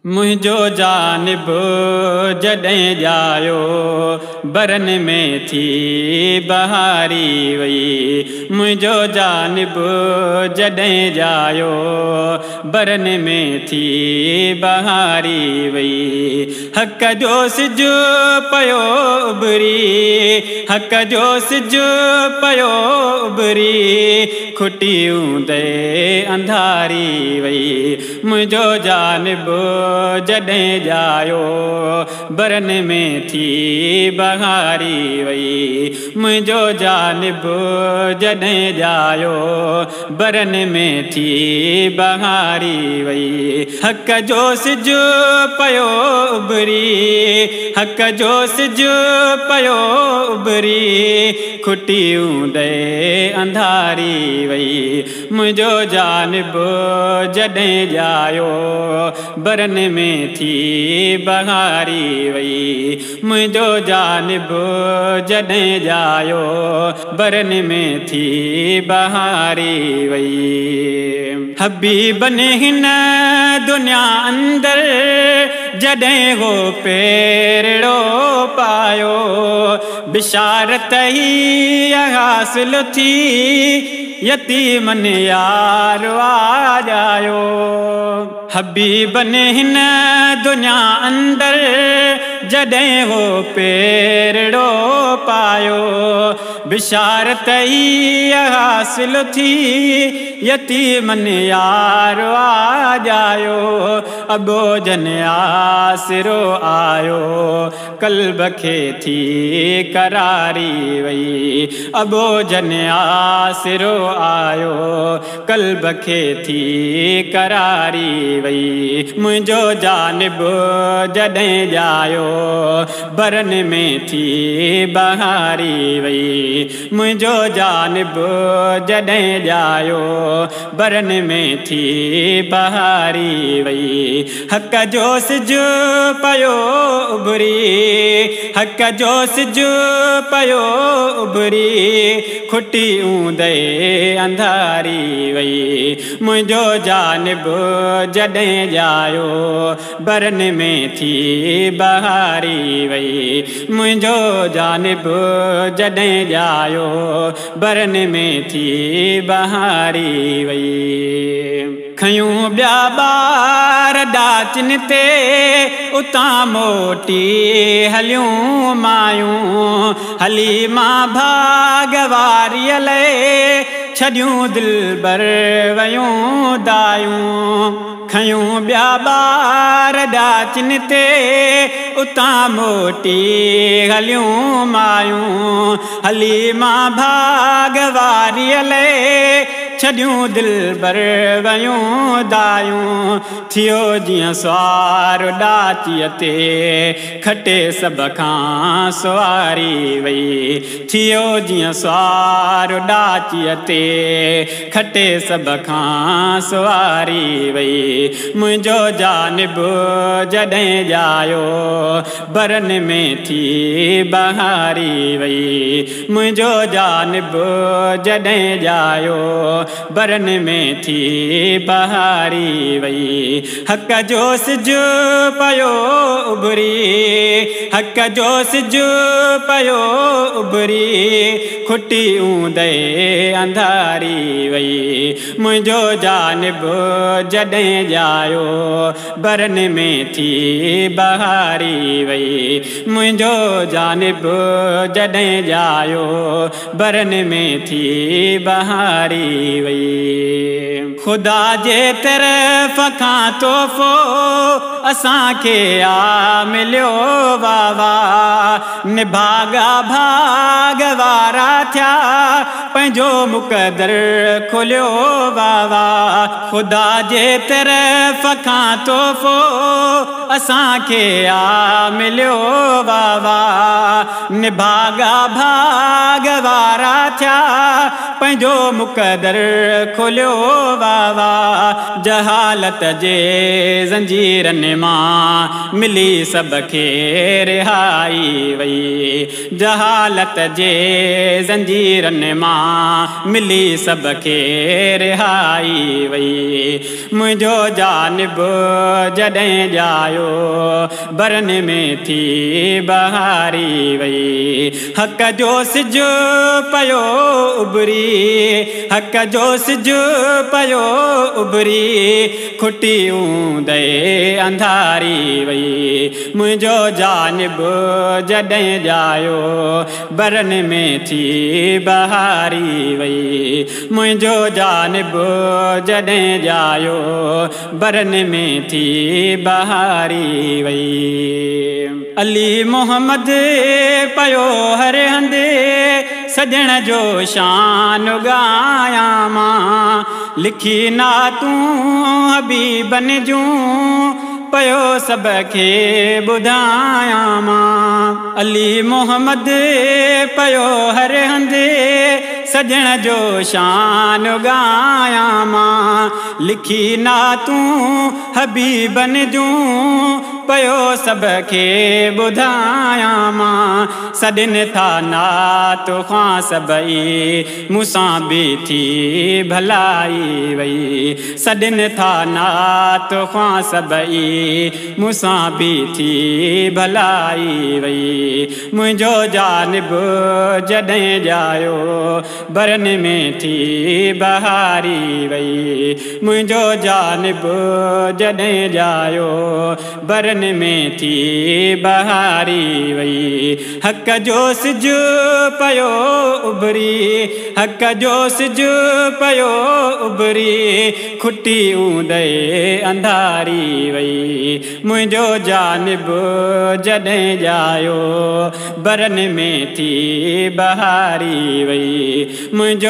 मुझो जानिब जॾहिं जायो बरन में थी बहारी वई। मुझो जानिब जॾहिं जायो बरन में थी बहारी वई। हक़ जो सिज पयो उभरी, हक़ जो सिज पयो उभरी, खुटियूं दे अंधारी वई। मुझो जानिब जॾहिं जायो बरन में थी बहारी वई। मुझो जानिब जॾहिं जायो बरन में थी बहारी वई। हक़ जो सिज पयो उभरी, हक़ जो सिज पयो उभरी, खुटियूं दे अंधारी वई। मुझो जानिब जॾहिं जायो बरन में थी बहारी वई। मुझो जानिब जॾहिं जायो बरन में थी बहारी वई। हबीब ने हिन दुनिया अंदर जॾहिं हो पेरड़ो पायो, बिशारत ही हासिल थी यतीमन यार आ जायो। हबीब ने हिन दुनिया अंदर जॾहिं हो पेरड़ो पायो, बिशारत ही हासिल थी यतीमन यार आ जायो। अबो जन आसिरो आयो कल्ब खे थी करारी वई। अबो जन आसिरो आयो कल्ब खे थी करारी वई। मुझो जानिब जॾहिं जायो बरन में थी बहारी वई। मुझो जानिब जॾहिं जायो बरन में थी बहारी वई। हक़ जो सिज पयो उभरी, हक़ जो सिज पयो उभरी, खुटियूं दे अंधारी वई। मुझो जानिब जॾहिं जायो बरन में थी बहारी वई। मुझो जानिब जॾहिं जायो बरन में थी बहारी वई। खयूं ॿिया ॿार डाचिन ते उतां मोटी हलियूं मायूं, हली मां भागवारीअ लाइ छॾियूं दिलबर वयूं दायूं। खयूं ॿिया ॿार डाचिन ते उतां मोटी हलियूं मायूं, हली मां भागवारीअ लाइ छॾियूं दिलबर वयूं दायूं। थियो जीअं सुवार डाचीअ ते खटे सभ खां सुवारी वई। थियो जीअं सुवार डाचीअ ते खटे सभ खां सुवारी वई। मुझो जानिब जॾहिं जायो बरन में थी बहारी वई। मुझो जानिब जॾहिं जायो बरन में थी बहारी वई। हक़ जो सिज पयो उभरी, हक़ जो सिज पयो उभरी, खुटियूं दे अंधारी वई। मुझो जानिब जॾहिं जायो बरन में थी बहारी वई। मुझो जानिब जॾहिं जायो बरन में थी बहारी वई। खुदा जे तरफ़ खां तोहफ़ो असांखे आ मिलियो वावा, निभागा भाग वारा थिया पंहिंजो मुक़दर खुलियो वावा। खुदा जे तरफ़ खां तोहफ़ो असांखे आ मिलियो वावा, निभागा भाग वारा थिया पंहिंजो मुक़दर खोलियो वावा, जहालत जे ज़ंजीरनि मां मिली सबके रिहाई वई। जहालत जे ज़ंजीरनि मां मिली सबके रिहाई वई। मुझो जानिब जॾहिं जायो बरन में थी बहारी वई। हक जो सिज पयो उबरी, हक जो सिज पयो उबरी, खुटी ऊंदे अंधारी वई। मुझो जानिब जॾहिं जायो बरन में थी बहारी वई। मुझो जानिब जॾहिं जायो बरन में थी बहारी वई। अली मोहम्मद पयो हर हंधि सजण जो शान ॻायां मां। लिखी ना तूं हबीबन जूं पयो सबके ॿुधायां मां। अली मोहम्मद पयो हर हंधि सजण जो शान ॻायां मां। लिखी ना तूं हबीबन जूं पयो सबके ॿुधायां मां। सॾनि था नात ख़्वां सभई मूंसां बि थी भलाई वई। सॾनि था नात ख़्वां सभई मूंसां बि थी भलाई वई। मुंहिंजो जानिब जॾहिं जायो बरन में थी बहारी वई। मुंहिंजो जानिब जॾहिं जायो बरन में थी बहारी वई। हक जो सिज पयो उबरी, हक जो सिज पयो उबरी, खुटी ऊंदे अंधारी वई। मुंहिंजो जानिब जॾहिं जायो बरन में थी बहारी वई। मुंहिंजो